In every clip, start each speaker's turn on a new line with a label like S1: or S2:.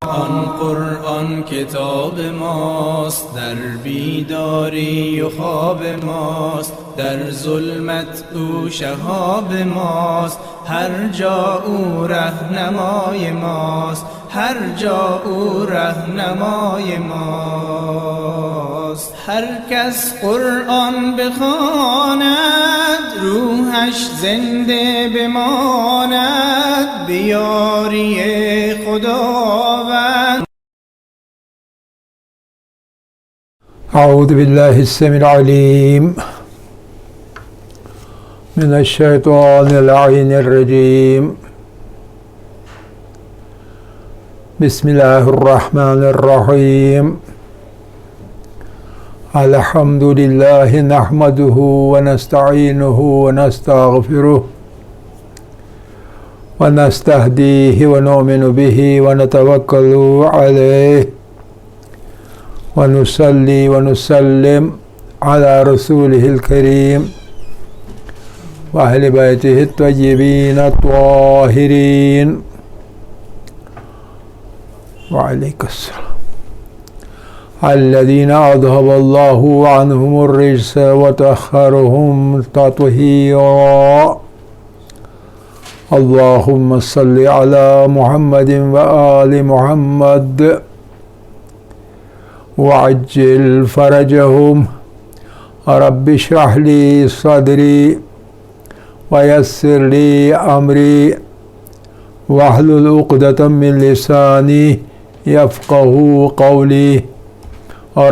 S1: آن قرآن کتاب ماست، در بیداری و خواب ماست، در ظلمت او شهاب ماست، هر جا او رهنمای ماست، هر جا او رهنمای ماست. هر کس قرآن بخواند روحش زنده بماند، بیاری خداوند.
S2: اعوذ باللہ السمیع العلیم من الشیطان اللعین الرجیم. بسم اللہ الرحمن الرحیم. الحمد للہ نحمده ونستعینه ونستغفره ونستهدیه ونؤمن به ونتوکل علیہ ونصلي ونسلم على رسوله الكريم وأهل بيته الطيبين الطاهرين وعليك السلام الذين أذهب الله عنهم الرجس وطهرهم تطهيرا. اللهم صل على محمد وآل محمد وعجل فرجهم. رب اشرح لي صدري ويسر لي أمري واحلل عقدة من لساني يفقهوا قولي.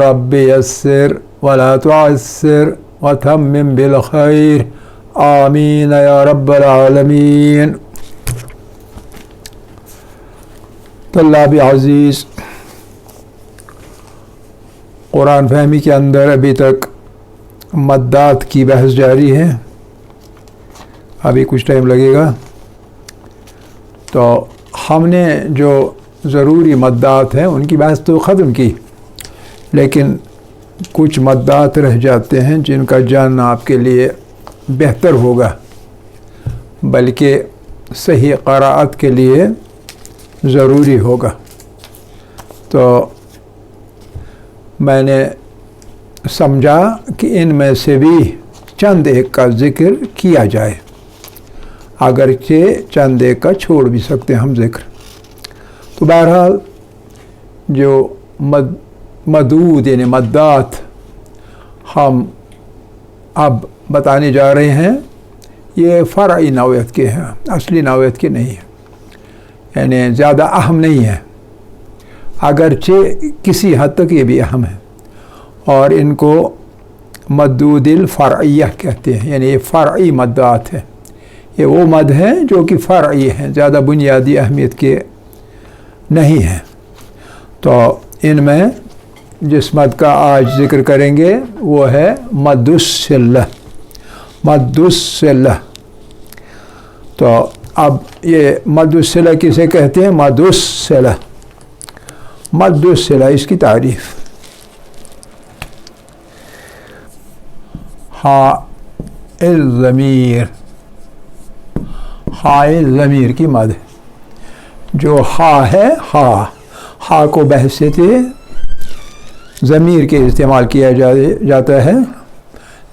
S2: رب يسر ولا تعسر وتمم بالخير. آمين يا رب العالمين. طلاب عزیز، قرآن فہمی کے اندر ابھی تک مدات کی بحث جاری ہے. ابھی کچھ ٹائم لگے گا. تو ہم نے جو ضروری مدات ہیں ان کی بحث تو ختم کی، لیکن کچھ مدات رہ جاتے ہیں جن کا جاننا آپ کے لیے بہتر ہوگا، بلکہ صحیح قراءت کے لیے ضروری ہوگا. تو میں نے سمجھا کہ ان میں سے بھی چند ایک کا ذکر کیا جائے، اگرچہ چند ایک کا چھوڑ بھی سکتے ہیں ہم ذکر. تو بہرحال جو مدود یعنی مدات ہم اب بتانے جا رہے ہیں یہ فرعی نوعیت کے ہیں، اصلی نوعیت کے نہیں ہیں، یعنی زیادہ اہم نہیں ہیں، اگرچہ کسی حد تک یہ بھی اہم ہے. اور ان کو مدود الفرعیہ کہتے ہیں، یعنی یہ فرعی مدات ہیں. یہ وہ مد ہیں جو کہ فرعی ہیں، زیادہ بنیادی اہمیت کے نہیں ہیں. تو ان میں جس مد کا آج ذکر کریں گے وہ ہے مد الصلہ. مد الصلہ. تو اب یہ مد الصلہ کسے کہتے ہیں؟ مد الصلہ. مد الصلہ اس کی تعریف: ہا الضمیر. ہا الضمیر کی مد، جو ہا ہے، ہا کو بحیثیت ضمیر کے استعمال کیا جاتا ہے،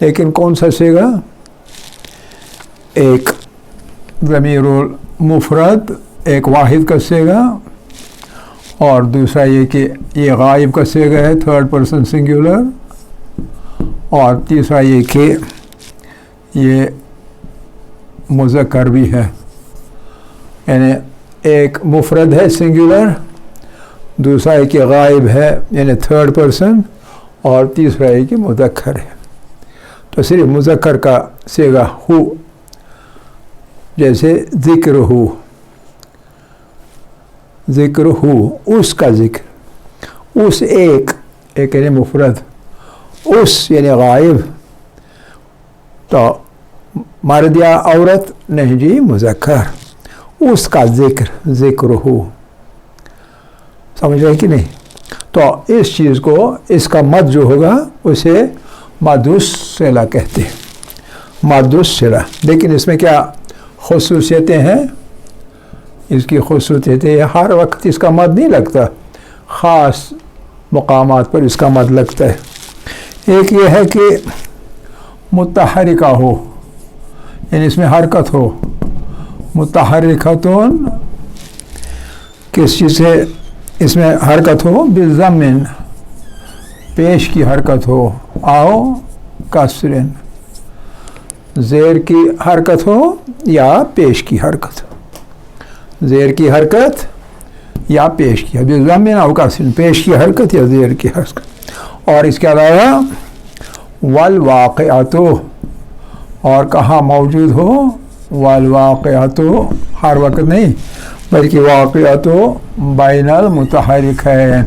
S2: لیکن کون سا صیغہ؟ ایک ضمیر المفرد، ایک واحد کا صیغہ، اور دوسرا یہ کہ یہ غائب کا صیغہ ہے، تھرڈ پرسن سنگولر، اور تیسرا یہ کہ یہ مذکر بھی ہے، یعنی ایک مفرد ہے سنگولر، دوسرا ہے کہ غائب ہے یعنی تھرڈ پرسن، اور تیسرا ہے کہ مذکر ہے. تو صرف مذکر کا صیغہ ہو، جیسے ذکر ہو، ذکر ہو، اس کا ذکر، اس ایک یعنی مفرد، اس یعنی غائب. تو مرد یا عورت نہیں جی، مذکر، اس کا ذکر، ذکر ہو. سمجھ رہے کہ نہیں؟ تو اس چیز کو، اس کا مد جو ہوگا اسے مد الصلہ کہتے ہیں، مد الصلہ. لیکن اس میں کیا خصوصیتیں ہیں؟ اس کی خصوصیت ہے ہر وقت اس کا مد نہیں لگتا، خاص مقامات پر اس کا مد لگتا ہے۔ ایک یہ ہے کہ متحرکہ ہو، یعنی اس میں حرکت ہو، متحرکتون کس چیز سے اس میں حرکت ہو؟ بالضمن، پیش کی حرکت ہو، آؤ کسرن، زیر کی حرکت ہو یا پیش کی حرکت، زیر کی حرکت یا پیش کی، بالضمن او کسرن، پیش کی حرکت یا زیر کی حرکت۔ اور اس کے علاوہ والواقعات، اور کہاں موجود ہو؟ والواقعات، ہر وقت نہیں بلکہ واقعات بین المتحرکین،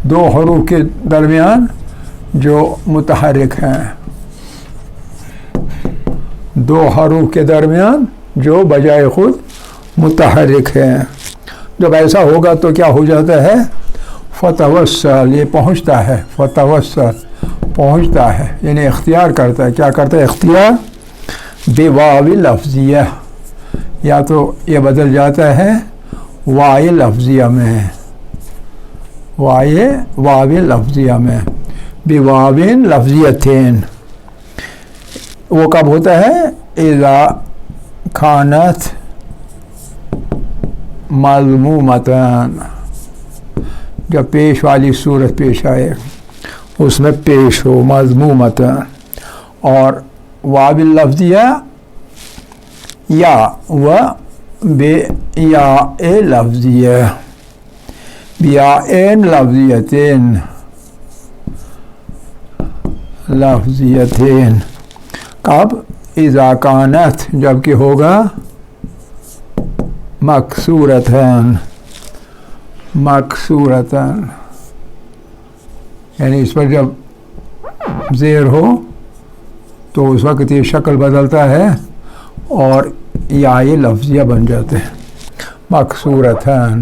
S2: دو حروف کے درمیان جو متحرک ہیں، دو حروف کے درمیان جو بجائے خود متحرک ہیں۔ جب ایسا ہوگا تو کیا ہو جاتا ہے؟ فتوسل، یہ پہنچتا ہے، فتوسل پہنچتا ہے، یعنی اختیار کرتا ہے۔ کیا کرتا ہے؟ اختیار بواو لفظیہ، یا تو یہ بدل جاتا ہے وائے لفظیہ میں، واو لفظیہ میں، بواو لفظیتین۔ وہ کب ہوتا ہے؟ اذا کانت مضمومتان، جب پیش والی صورت پیش آئے، اس میں پیش ہو مضمومتان۔ اور واو لفظیہ یا و بے یا لفظیہ، بیائین لفظیتین، لفظیتین کب؟ اذا کانت، جب کہ ہوگا مکسورتن، مکسورتن، یعنی اس پر جب زیر ہو تو اس وقت یہ شکل بدلتا ہے اور یا یہ لفظیہ بن جاتے ہیں، مکسورتن،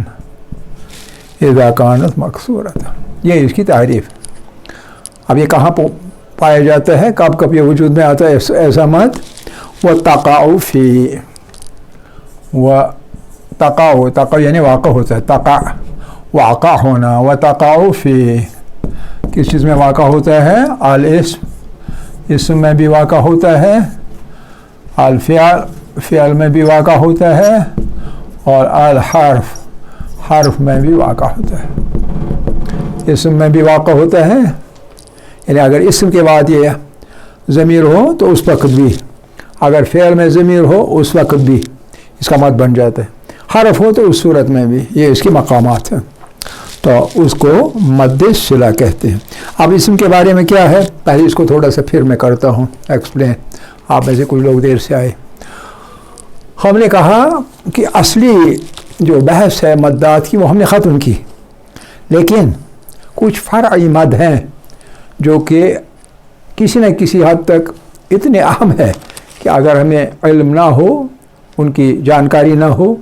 S2: اذا کانت مکسورتن۔ یہ اس کی تعریف۔ اب یہ کہاں پایا جاتا ہے؟ کب کب یہ وجود میں آتا ہے ایسا مد؟ وتقع فی، تقع یعنی واقع ہوتا ہے، تقع واقع ہونا، وتقع فی کس چیز میں واقع ہوتا ہے؟ الاسم، اسم میں بھی واقع ہوتا ہے، الفعل، فعل میں بھی واقع ہوتا ہے، اور الحرف، حرف میں بھی واقع ہوتا ہے، اسم میں بھی واقع ہوتا ہے۔ یعنی اگر اسم کے بعد یہ ضمیر ہو تو اس وقت بھی، اگر فعل میں ضمیر ہو اس وقت بھی اس کا مد بن جاتا ہے، حرف ہو تو اس صورت میں بھی، یہ اس کے مقامات ہیں، تو اس کو مد صلہ کہتے ہیں۔ اب اسم کے بارے میں کیا ہے؟ پہلے اس کو تھوڑا سا پھر میں کرتا ہوں ایکسپلین، آپ میں سے کچھ لوگ دیر سے آئے۔ ہم نے کہا کہ اصلی جو بحث ہے مدات کی وہ ہم نے ختم کی، لیکن کچھ فرعی مد ہیں جو کہ کسی نہ کسی حد تک اتنے اہم ہے کہ اگر ہمیں علم نہ ہو، ان کی جانکاری نہ ہو،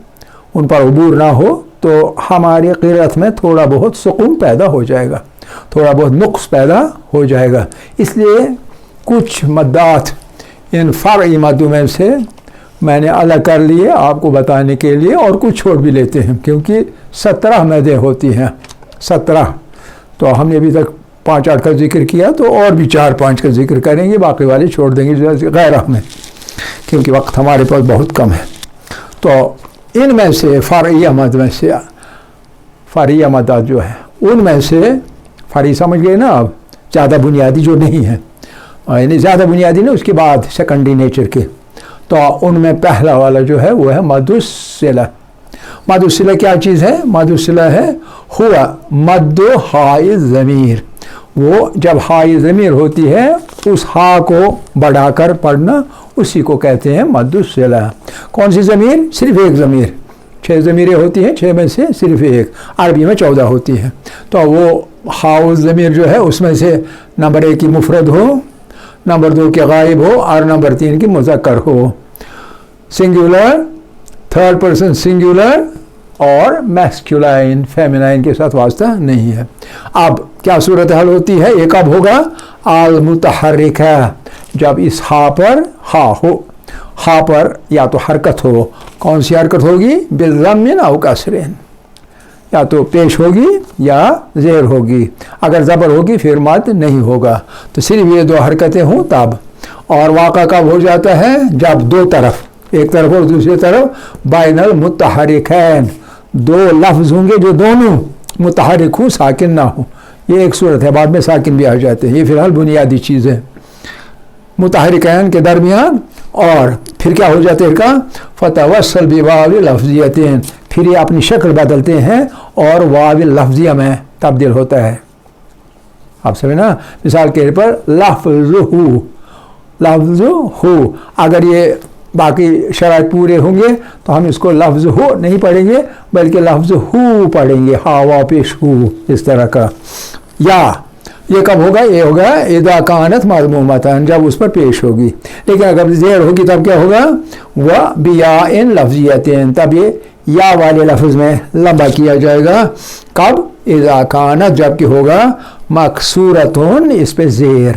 S2: ان پر عبور نہ ہو، تو ہماری قرأت میں تھوڑا بہت سقوم پیدا ہو جائے گا، تھوڑا بہت نقص پیدا ہو جائے گا۔ اس لیے کچھ مدات ان فرعی مدوں میں سے میں نے الگ کر لیے آپ کو بتانے کے لیے، اور کچھ چھوڑ بھی لیتے ہیں کیونکہ 17 مدیں ہوتی ہیں، 17، تو ہم نے ابھی تک 5-8 کا ذکر کیا، تو اور بھی 4-5 کا ذکر کریں گے، باقی والے چھوڑ دیں گے غیر اہم، کیونکہ وقت ہمارے پاس بہت کم ہے۔ تو ان میں سے فرعی مد میں سے، فرعی مدات جو ہے ان میں سے، فرعی سمجھ گئے نا آپ، زیادہ بنیادی جو نہیں ہے، یعنی زیادہ بنیادی نہیں، اس کے بعد سیکنڈری نیچر کے، تو ان میں پہلا والا جو ہے وہ ہے مد الصلہ۔ مد الصلہ کیا چیز ہے؟ مد الصلہ ہے ہوا مد ہائے ضمیر، وہ جب ہائے ضمیر ہوتی ہے اس ہا کو بڑھا کر پڑھنا، اسی کو کہتے ہیں مد الصلہ۔ کون سی ضمیر؟ صرف ایک ضمیر، 6 ضمیریں ہوتی ہیں، 6 میں سے صرف ایک، عربی میں 14 ہوتی ہے، تو وہ ہاؤ ضمیر جو ہے اس میں سے نمبر 1 کی مفرد ہو، نمبر 2 کے غائب ہو، اور نمبر 3 کی مذکر ہو، سنگولر، تھرڈ پرسن سنگولر، اور میسکولائن فیمینائن کے ساتھ واسطہ نہیں ہے۔ اب کیا صورتحال ہوتی ہے؟ یہ کب ہوگا؟ المتحرکہ، جب اس ہا پر ہا ہو، ہا پر یا تو حرکت ہو، کون سی حرکت ہوگی؟ بالضم او کسرین، یا تو پیش ہوگی یا زیر ہوگی، اگر زبر ہوگی پھر مد نہیں ہوگا، تو صرف یہ دو حرکتیں ہوں تب۔ اور واقع کب ہو جاتا ہے؟ جب دو طرف، ایک طرف اور دوسری طرف بین المتحرکین، دو لفظ ہوں گے جو دونوں متحرک ہوں، ساکن نہ ہوں، یہ ایک صورت ہے، بعد میں ساکن بھی آ جاتے ہیں، یہ فی الحال بنیادی چیز ہے متحرکین کے درمیان۔ اور پھر کیا ہو جاتے ہیں کا فتوسل بواو لفظیتین، پھر یہ اپنی شکل بدلتے ہیں اور واو لفظیہ میں تبدیل ہوتا ہے۔ آپ سمجھے نا؟ مثال کے پر لفظ ہو، اگر یہ باقی شرائط پورے ہوں گے تو ہم اس کو لفظ ہو نہیں پڑھیں گے بلکہ لفظ ہو پڑھیں گے، ہا وا پیش ہو، اس طرح کا۔ یا یہ کب ہوگا؟ یہ ہوگا اذا کانت مضمومتاً، جب اس پر پیش ہوگی، لیکن اگر زیر ہوگی تب کیا ہوگا؟ وہ بیاء لفظیتین، تب یہ یا والے لفظ میں لمبا کیا جائے گا۔ کب؟ اذا کانت، جب کہ ہوگا مکسورتن، اس پہ زیر،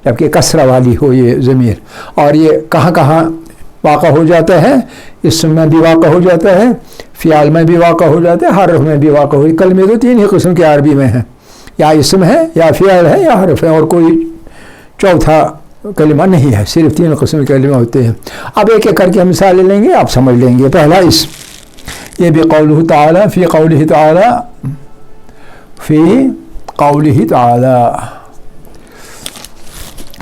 S2: جبکہ کسرہ والی ہو یہ ضمیر۔ اور یہ کہاں کہاں واقع ہو جاتا ہے؟ اسم میں بھی واقع ہو جاتا ہے، فعل میں بھی واقع ہو جاتا ہے، حرف میں بھی واقع ہو۔ کلمے تو تین ہی قسم کے عربی میں ہیں، یا اسم ہے یا فعل ہے یا حرف ہے، اور کوئی چوتھا کلمہ نہیں ہے، صرف تین قسم کے کلمہ ہوتے ہیں۔ اب ایک ایک کر کے ہم مثالیں لیں گے، آپ سمجھ لیں گے۔ پہلا اسم، یہ بھی قولہ تعالی، فی قولہ تعالی، فی قولہ تعالی،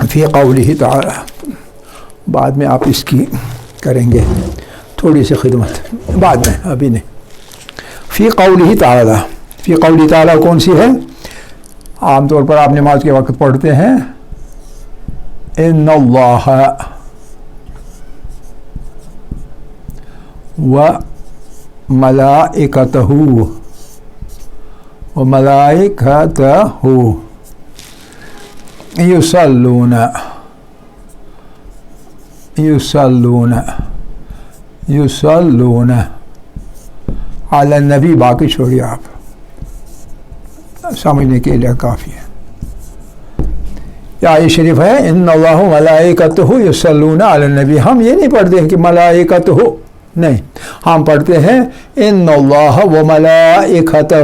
S2: فی قولہ تعالی، بعد میں آپ اس کی کریں گے تھوڑی سی خدمت، بعد میں، ابھی نہیں۔ فی قولہ تعالی، فی قولہ تعالی کون سی ہے؟ عام طور پر آپ نماز کے وقت پڑھتے ہیں ان اللہ و ملائکتہ و ملائکتہ یصلون یصلون یصلون علی النبی، باقی چھوڑیے آپ، سمجھنے کے لیے کافی ہے۔ یا آیت شریف ہے ان اللہ ملائکتہ یصلون علی النبی، ہم یہ نہیں پڑھتے ہیں کہ ملائکتہ، نہیں، ہم پڑھتے ہیں ان اللہ و ملائکتہ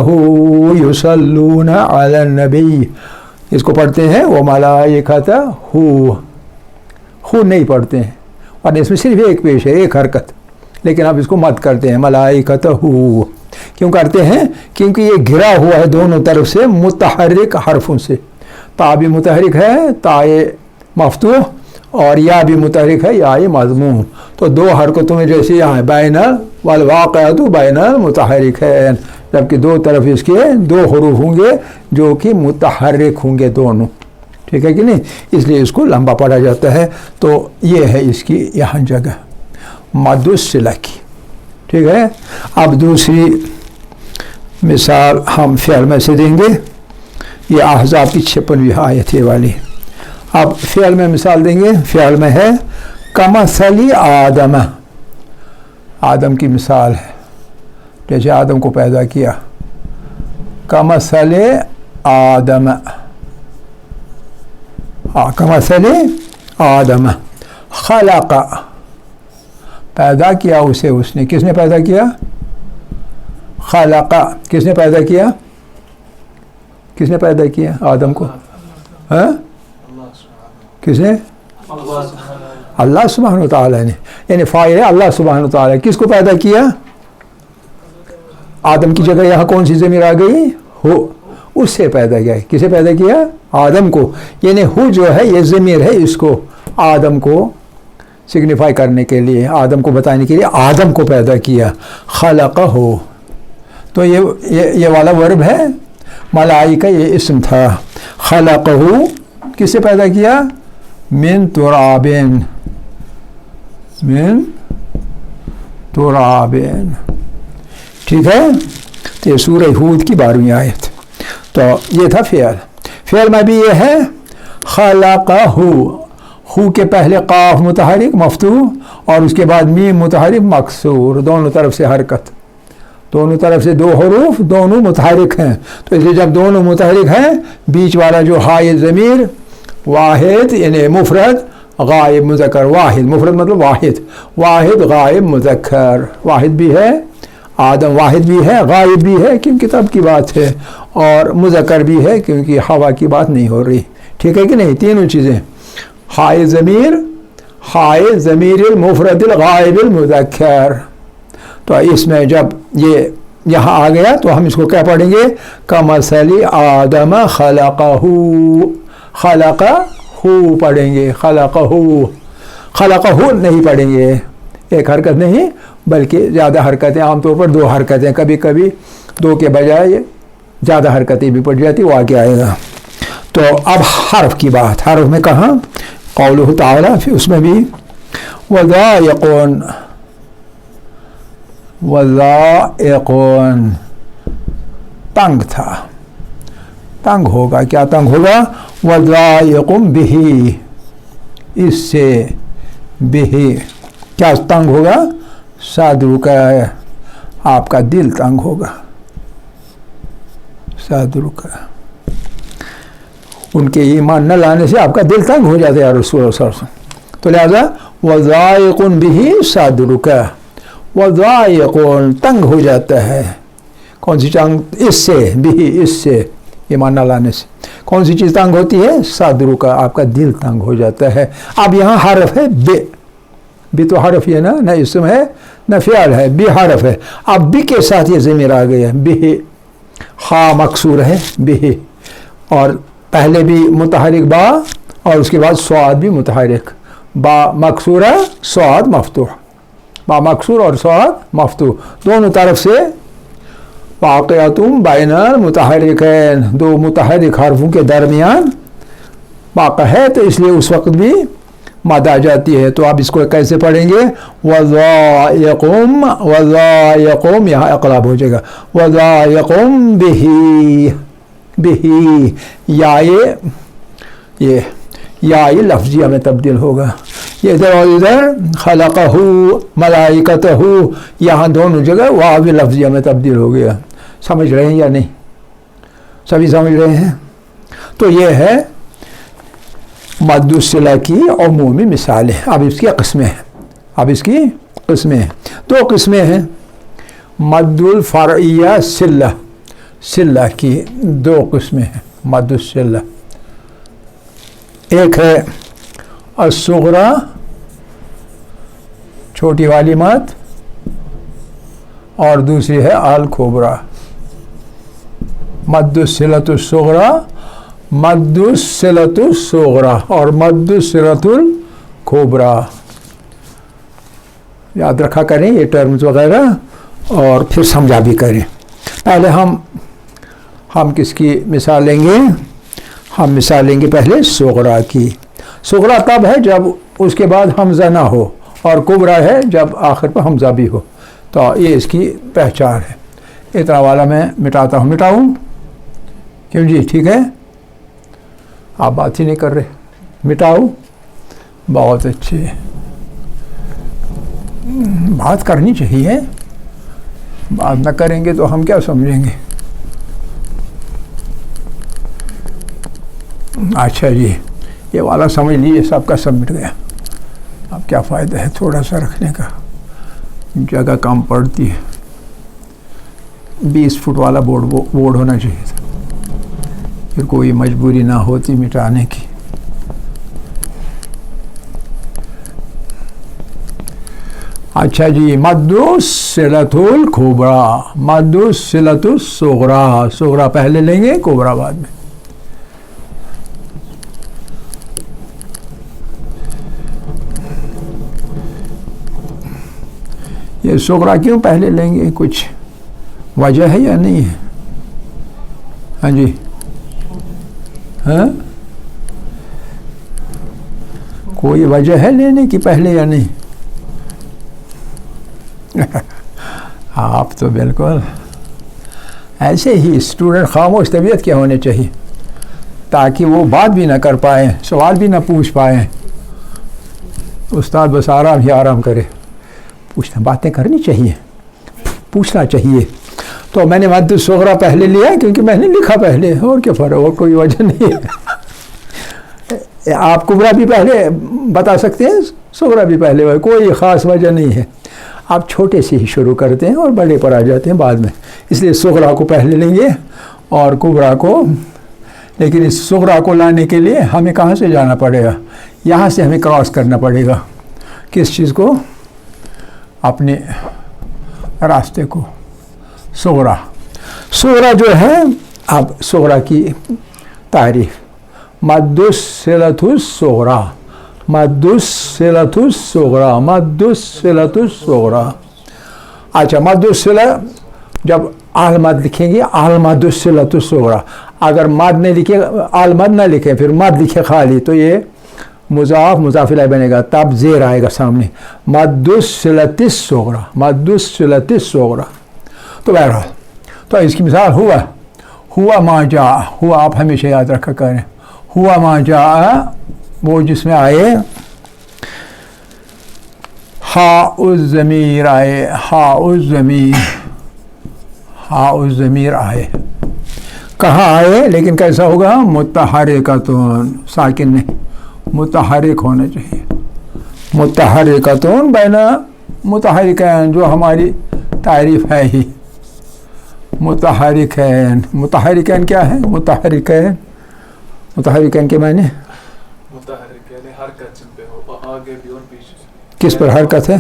S2: یصلون علی النبی، اس کو پڑھتے ہیں وہ ملائکتہ ہو نہیں پڑھتے ہیں، اور اس میں صرف ایک پیش ہے، ایک حرکت، لیکن اب اس کو مد کرتے ہیں ملائکتہ ہو۔ کیوں کرتے ہیں؟ کیونکہ یہ گھرا ہوا ہے دونوں طرف سے متحرک حرفوں سے، تا بھی متحرک ہے، تا مفتوح، اور یا بھی متحرک ہے، یا مضموم، تو دو حرکتوں میں جیسے یہاں بین والواقعۃ بین المتحرکین، جبکہ دو طرف اس کے دو حروف ہوں گے جو کہ متحرک ہوں گے دونوں، ٹھیک ہے کہ نہیں؟ اس لیے اس کو لمبا پڑھا جاتا ہے۔ تو یہ ہے اس کی یہاں جگہ مد الصلہ کی، ٹھیک ہے۔ اب دوسری مثال ہم فعل میں سے دیں گے، یہ احزاب کی 56ویں آیت ہے والی۔ اب فعل میں مثال دیں گے، فعل میں ہے کمثل آدم، آدم کی مثال ہے، جیسے آدم کو پیدا کیا، کمثل آدم، کمثل آدم، خلق، پیدا کیا اسے، اس نے، کس نے پیدا کیا؟ خلق، کس نے پیدا کیا؟ کس نے پیدا کیا آدم کو؟ ہاں، کس نے؟ اللہ سبحانہ و تعالیٰ نے، یعنی فاعل ہے اللہ سبحانہ و تعالیٰ۔ کس کو پیدا کیا؟ آدم کی جگہ یہاں کون سی ضمیر آ گئی؟ ہو، اس سے پیدا کیا۔ کسے پیدا کیا؟ آدم کو، یعنی ہو جو ہے یہ ضمیر ہے، اس کو آدم کو سگنیفائی کرنے کے لیے، آدم کو بتانے کے لیے آدم کو پیدا کیا۔ خلق ہو، تو یہ والا ورب ہے، ملائکہ یہ اسم تھا۔ خلق ہو کس سے پیدا کیا؟ من ترابین، من ترابین، ٹھیک ہے۔ تو یہ سورہ ہود کی 12ویں آیت۔ تو یہ تھا فعل۔ فعل میں بھی یہ ہے خلقہ، ہو کے پہلے قاف متحرک مفتوح اور اس کے بعد میم متحرک مکسور، دونوں طرف سے حرکت، دونوں طرف سے دو حروف دونوں متحرک ہیں، تو اس لیے جب دونوں متحرک ہیں بیچ والا جو ہائے ضمیر واحد یعنی مفرد غائب مذکر واحد، مفرد مطلب واحد، واحد غائب مذکر، واحد بھی ہے، آدم واحد بھی ہے، غائب بھی ہے کیونکہ تب کی بات ہے، اور مذکر بھی ہے کیونکہ ہوا کی بات نہیں ہو رہی، ٹھیک ہے کہ نہیں؟ تینوں چیزیں، ہائے ضمیر المفرد الغائب المذکر. تو اس میں جب یہ یہاں آ گیا تو ہم اس کو کیا پڑھیں گے؟ کمثل آدم خلقہ پڑھیں گے، خلقہ نہیں پڑھیں گے، ایک حرکت نہیں بلکہ زیادہ حرکتیں، عام طور پر 2 حرکتیں، کبھی کبھی 2 کے بجائے زیادہ حرکتیں بھی پڑ جاتی، وہ آگے آئے گا. تو اب حرف کی بات، حرف میں کہاں؟ قولہ تعالیٰ، پھر اس میں بھی وذائقون تنگ تھا، تنگ ہوگا، کیا تنگ ہوگا؟ وذائقم بہی، اس سے، بہی کیا تنگ ہوگا؟ صدر کا، آپ کا دل تنگ ہوگا، صدر کا، ان کے ایمان نہ لانے سے آپ کا دل تنگ ہو جاتا ہے رسول اللہ صلی اللہ علیہ وسلم. تو لہذا وذائقن بہی صدر کا، وذائقن تنگ ہو جاتا ہے، کون سی تنگ؟ اس سے، بہی اس سے، ایمان نہ لانے سے کون سی چیز تنگ ہوتی ہے؟ صدر کا، آپ کا دل تنگ ہو جاتا ہے. اب یہاں حرف ہے بے، بھی تو حرف ہے نا، نہ اسم ہے نہ فعل ہے، بھی حرف ہے. اب بھی کے ساتھ یہ ضمیر آ گیا، بھی، خا مکسور ہے، بھی، اور پہلے بھی متحرک با، اور اس کے بعد صاد بھی متحرک، با مکسورہ صاد مفتوح، با مکسور اور صاد مفتوح، دونوں طرف سے واقعتم بین المتحرکین، 2 متحرک حرفوں کے درمیان واقع ہے، تو اس لیے اس وقت بھی مد آ جاتی ہے. تو آپ اس کو کیسے پڑھیں گے؟ وذائقم، وذائقم یہاں اقلاب ہو جائے گا، وذائقم بہی، بہی یا لفظیہ میں تبدیل ہوگا، یہ ادھر اور ادھر، خلقہ ملائکتہ، یہاں دونوں جگہ واو لفظیہ میں تبدیل ہو گیا. سمجھ رہے ہیں یا نہیں؟ سبھی سمجھ رہے ہیں؟ تو یہ ہے مد الصلہ کی عمومی مثالیں. اب اس کی قسمیں ہیں، 2 قسمیں ہیں. مد الفرعیہ صلہ کی 2 قسمیں ہیں، مد الصلہ. ایک ہے الصغریٰ، چھوٹی والی مد، اور دوسری ہے الکبریٰ. مد الصلۃ الصغریٰ، مد الصلۃ الصغریٰ اور مد الصلۃ الکبریٰ. یاد رکھا کریں یہ ٹرمز وغیرہ، اور پھر سمجھا بھی کریں. پہلے ہم کس کی مثال لیں گے؟ ہم مثال لیں گے پہلے صغریٰ کی. صغریٰ تب ہے جب اس کے بعد حمزہ نہ ہو، اور کبریٰ ہے جب آخر پر حمزہ بھی ہو. تو یہ اس کی پہچان ہے. اتنا والا میں مٹاتا ہوں، مٹاؤں کیوں جی؟ ٹھیک ہے، آپ بات ہی نہیں کر رہے. مٹاؤ، بہت اچھے، بات کرنی چاہیے، بات نہ کریں گے تو ہم کیا سمجھیں گے؟ اچھا جی، یہ والا سمجھ لیجیے، سب کا سب مٹ گیا. اب کیا فائدہ ہے تھوڑا سا رکھنے کا، جگہ کم پڑتی ہے. 20 فٹ والا بورڈ ہونا چاہیے تھا، پھر کوئی مجبوری نہ ہوتی مٹانے کی. اچھا جی، مد الصلۃ الکبریٰ، مد الصلۃ الصغریٰ، صغریٰ پہلے لیں گے، کبریٰ بعد میں. یہ صغریٰ کیوں پہلے لیں گے؟ کچھ وجہ ہے یا نہیں ہے؟ ہاں جی، ہاں، کوئی وجہ ہے لینے کی پہلے یا نہیں؟ آپ تو بالکل ایسے ہی اسٹوڈنٹ خاموش طبیعت کے ہونے چاہیے، تاکہ وہ بات بھی نہ کر پائیں، سوال بھی نہ پوچھ پائیں. استاد بس آرام ہی آرام کرے. پوچھنا، باتیں کرنی چاہیے، پوچھنا چاہیے. تو میں نے مد الصغریٰ پہلے لیا کیونکہ میں نے لکھا پہلے، اور کیا فرق، اور کوئی وجہ نہیں ہے. آپ کبرا بھی پہلے بتا سکتے ہیں، صغرا بھی پہلے، کوئی خاص وجہ نہیں ہے، آپ چھوٹے سے ہی شروع کرتے ہیں اور بڑے پر آ جاتے ہیں بعد میں، اس لیے صغرا کو پہلے لیں گے اور کبرا کو. لیکن اس صغرا کو لانے کے لیے ہمیں کہاں سے جانا پڑے گا؟ یہاں سے ہمیں کراس کرنا پڑے گا. کس چیز کو؟ اپنے راستے کو. صغرا جو ہے، اب صغرا کی تعریف، مد الصلۃ الصغرا، مد الصلۃ الصغرا، مد الصلۃ الصغرا. اچھا، مد الصلۃ جب اہل مد لکھیں گے، اہل مد الصلۃ الصغرا. اگر مد نہیں لکھے، اہل مد نہ لکھیں، پھر مد لکھے خالی، تو یہ مضاف مضاف الیہ بنے گا، تب زیر آئے گا سامنے، مد الصلۃ الصغرا، مد الصلۃ الصغرا. تو بہرحال، تو اس کی مثال ہوا ما جاء، ہوا آپ ہمیشہ یاد رکھا کریں، ہوا ما جاء وہ جس میں آئے ہاء الضمیر، آئے ہاء الضمیر، ہاء الضمیر آئے. کہاں آئے لیکن کیسا ہوگا؟ متحرکتون، ساکن نہیں، متحرک ہونا چاہیے. متحرکتون بین متحرکین، جو ہماری تعریف ہے ہی. متحرکین، متحرکین کیا ہے؟ متحرکین، متحرکین کے معنی
S3: متحرک یعنی حرکت جن پہ ہو، آگے بھی اور پیچھے.
S2: کس پر حرکت ہے؟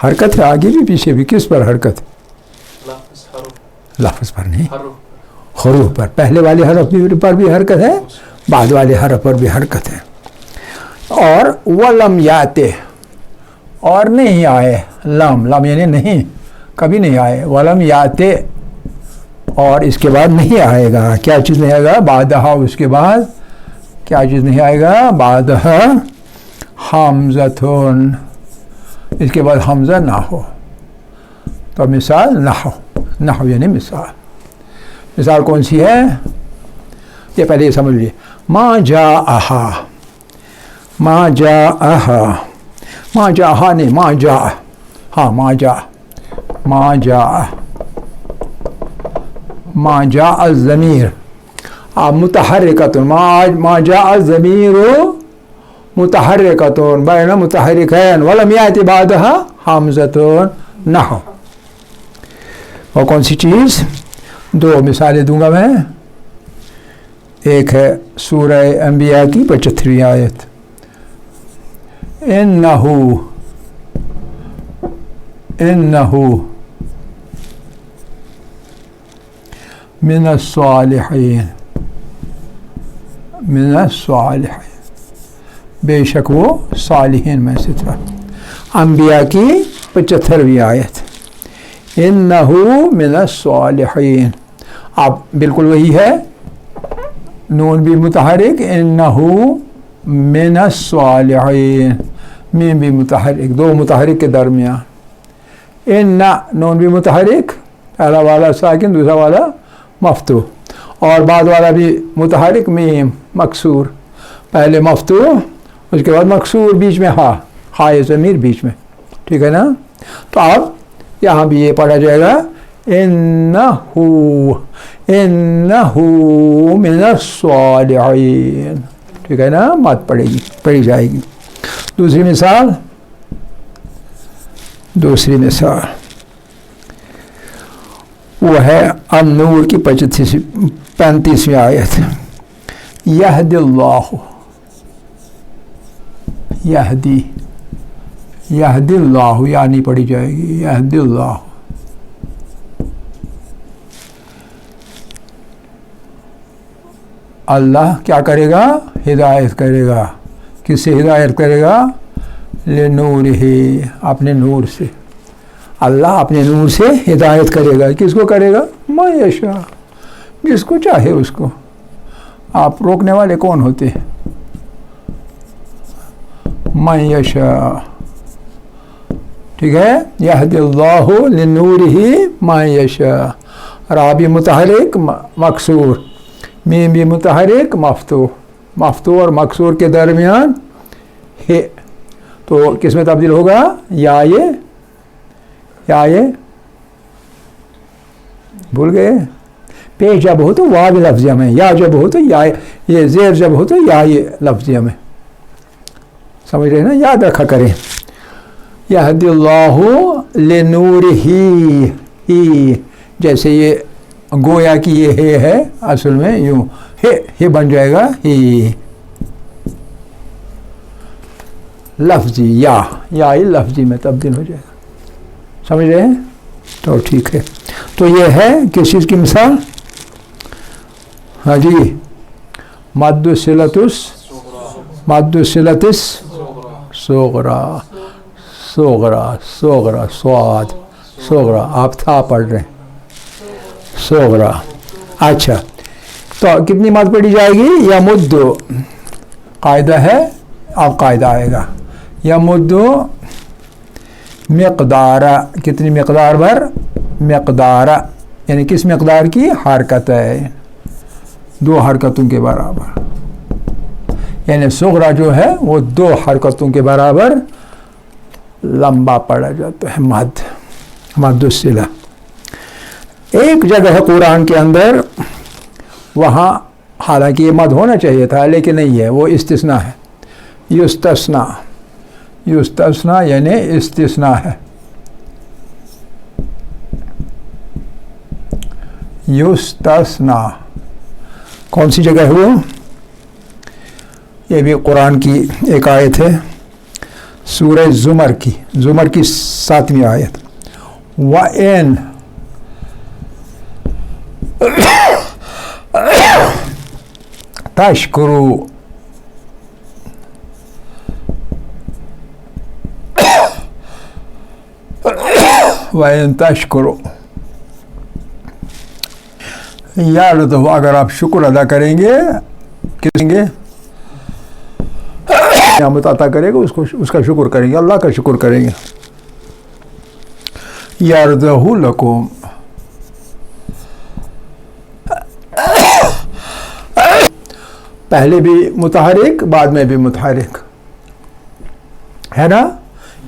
S2: حرکت ہے آگے بھی پیچھے بھی. کس پر حرکت؟ لفظ پر نہیں، حروف پر. پہلے والے حرف پر بھی حرکت ہے، بعد والے حرف پر بھی حرکت ہے. اور ولم یاتے، اور نہیں آئے، لم یعنی نہیں، کبھی نہیں آئے. ولم یاتے، اور اس کے بعد نہیں آئے گا. کیا چیز نہیں آئے گا؟ بعدہا، اس کے بعد کیا چیز نہیں آئے گا؟ بعدہا حمزتون، اس کے بعد حمزہ نہ ہو. تو مثال نحو یعنی مثال. مثال کون سی ہے؟ یہ پہلے یہ سمجھ لیجیے. ما جاءہا، ما جاءہا، ما جاءہا نہیں، ما جاء، ہاں ما جاء، ما جاء، ما جاء الضمیر. اب متحرکتون، ما جاء الضمیر متحرکتون بین متحرکین ولم یأتی بعدہا حمزتون نحو. اور کون سی چیز؟ دو مثالیں دوں گا میں. ایک ہے سورہ انبیاء کی 75ویں آیت، انہو من الصالحین، من الصالحین، بے شک وہ صالحین میں سے تھا. انبیاء کی 75ویں آیت، انہو من الصالحین. اب بالکل وہی ہے، نون بھی متحرک، انہو من الصالحین، میم بھی متحرک، دو متحرک کے درمیان. ان نون بھی متحرک، پہلا والا ساکن، دوسرا والا مفتوح، اور بعد والا بھی متحرک، میم مکسور، پہلے مفتوح اس کے بعد مکسور، بیچ میں ہا ضمیر بیچ میں. ٹھیک ہے نا؟ تو اب یہاں بھی یہ پڑھا جائے گا انہو من الصالحین. ٹھیک ہے نا؟ مت پڑھی جائے گی. دوسری مثال وہ ہے النور کی 35ویں آیت، یہدی اللہ، یہدی اللہ، یا نہیں پڑھی جائے گی، یہدی اللہ. اللہ کیا کرے گا؟ ہدایت کرے گا. کس سے ہدایت کرے گا؟ لنورہ، اپنے نور سے. اللہ اپنے نور سے ہدایت کرے گا. کس کو کرے گا؟ من یشاء، جس کو چاہے اس کو. آپ روکنے والے کون ہوتے ہیں؟ من یشاء. ٹھیک ہے؟ یہدی اللہ لنورہ من یشاء. را بھی متحرک مکسور، میم بھی متحرک مفتوح اور مکسور کے درمیان ہے. تو کس میں تبدیل ہوگا؟ یا یہ بھول گئے؟ پیش جب ہو تو واو لفظیہ میں، یا جب ہو تو یا، یہ زیر جب ہو تو یا لفظیہ میں، سمجھ رہے ہیں نا؟ یاد رکھا کریں. یہدی اللہ لنورہ، جیسے یہ گویا کہ یہ ہے اصل میں یوں ہے بن جائے گا ہی لفظی، یا لفظی میں تبدیل ہو جائے گا. سمجھ رہے ہیں؟ تو ٹھیک ہے. تو یہ ہے کس چیز کی مثال؟ ہاں جی، مد صلتس صغرا سواد صغرا، آپ تھا پڑھ رہے ہیں صغرا. اچھا، تو کتنی مد پڑھی جائے گی؟ یمد، قاعدہ ہے، اب قاعدہ آئے گا. یمد مقدار، کتنی مقدار بھر؟ مقدار یعنی کس مقدار کی؟ حرکت ہے، 2 حرکتوں کے برابر. یعنی صغرا جو ہے وہ 2 حرکتوں کے برابر لمبا پڑا جاتا ہے. مد الصلہ. ایک جگہ ہے قرآن کے اندر، وہاں حالانکہ یہ مد ہونا چاہیے تھا لیکن نہیں ہے، وہ استثناء ہے. یستثنا یعنی استثناء ہے. یستثنا کون سی جگہ ہے وہ؟ یہ بھی قرآن کی ایک آیت ہے، سورہ زمر کی 7ویں آیت. وَإِن تشکروا وَإِن تشکروا، یاد تو اگر آپ شکر ادا کریں گے، کس گے نعمت عطا کرے گا اس کا شکر کریں گے، اللہ کا شکر کریں گے. یرضہ لکم، پہلے بھی متحرک بعد میں بھی متحرک ہے نا.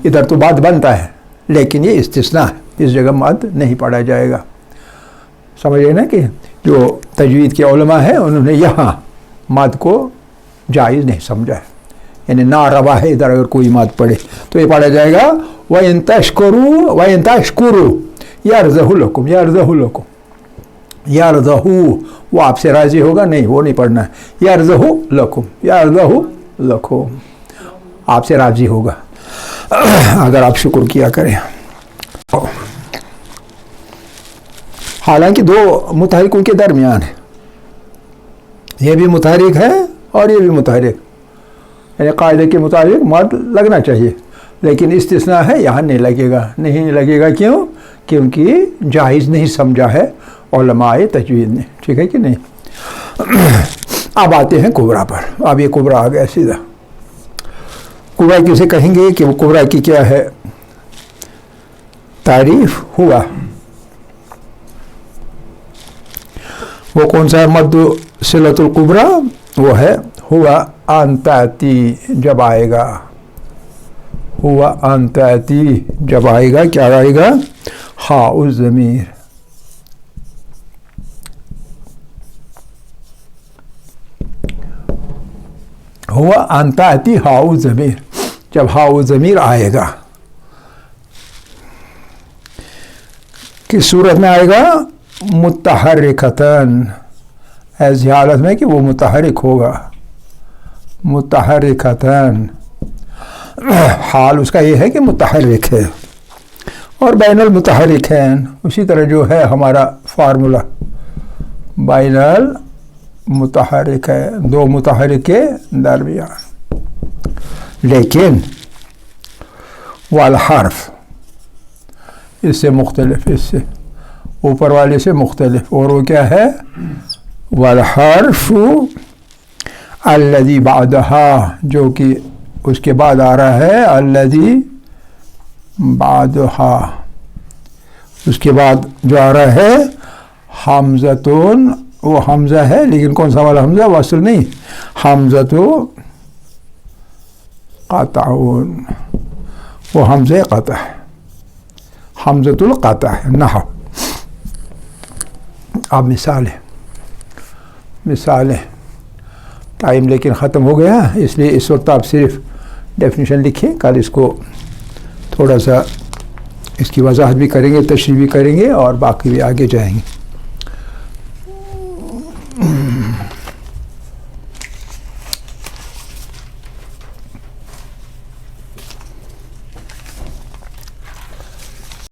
S2: ادھر تو بات بنتا ہے لیکن یہ استثناء ہے، اس جگہ مد نہیں پڑھا جائے گا. سمجھ رہے نا کہ جو تجوید کے علماء ہیں انہوں نے یہاں مد کو جائز نہیں سمجھا ہے، یعنی ناروا ہے ادھر اگر کوئی مد پڑھے تو یہ پڑھا جائے گا وَإِن تَشْكُرُوا يَرْضَهُ لَكُمْ. یرضہ وہ آپ سے راضی ہوگا، نہیں وہ نہیں پڑھنا ہے. یرضہ لکم آپ سے راضی ہوگا اگر آپ شکر کیا کریں. حالانکہ 2 متحرکوں کے درمیان ہے، یہ بھی متحرک ہے اور یہ بھی متحرک، یعنی قاعدے کے مطابق مد لگنا چاہیے لیکن استثناء ہے، یہاں نہیں لگے گا. کیوں؟ کیونکہ جائز نہیں سمجھا ہے علماء تجوید نے. ٹھیک ہے کہ نہیں؟ اب آتے ہیں کبرا پر. اب یہ کبرا آ گیا سیدھا. کبرا کسے کہیں گے کہ وہ کبرا کی کیا ہے تعریف؟ ہوا وہ کون سا ہے مد صلۃ القبرا؟ وہ ہے ہوا ان تأتی، جب آئے گا ہوا ان تأتی، جب آئے گا کیا آئے گا؟ ہاء الضمیر. ہوا ان تأتی ہاء الضمیر، جب ہاء الضمیر آئے گا کس صورت میں آئے گا؟ متحرکتن، ایسی حالت میں کہ وہ متحرک ہوگا. متحرکتن، حال اس کا یہ ہے کہ متحرک ہے. اور بین المتحرکین، اسی طرح جو ہے ہمارا فارمولا بین المتحرک ہے، 2 متحرک کے درمیان. لیکن والحرف اس سے مختلف، اس سے اوپر والے سے مختلف. اور وہ کیا ہے؟ والحرف الذی بعدها، جو کہ اس کے بعد آ رہا ہے، الذی بعدها، اس کے بعد جو آ رہا ہے حمزتون، وہ حمزہ ہے لیکن کون سا والا حمزہ؟ وصل نہیں، حمزۃ قطعون، وہ حمزہ قطع ہے، حمزۃ القطع ہے. نحو اب مثالیں ٹائم لیکن ختم ہو گیا، اس لیے اس وقت آپ صرف ڈیفینیشن لکھیں، کل اس کو تھوڑا سا اس کی وضاحت بھی کریں گے، تشریح بھی کریں گے اور باقی بھی آگے جائیں گے۔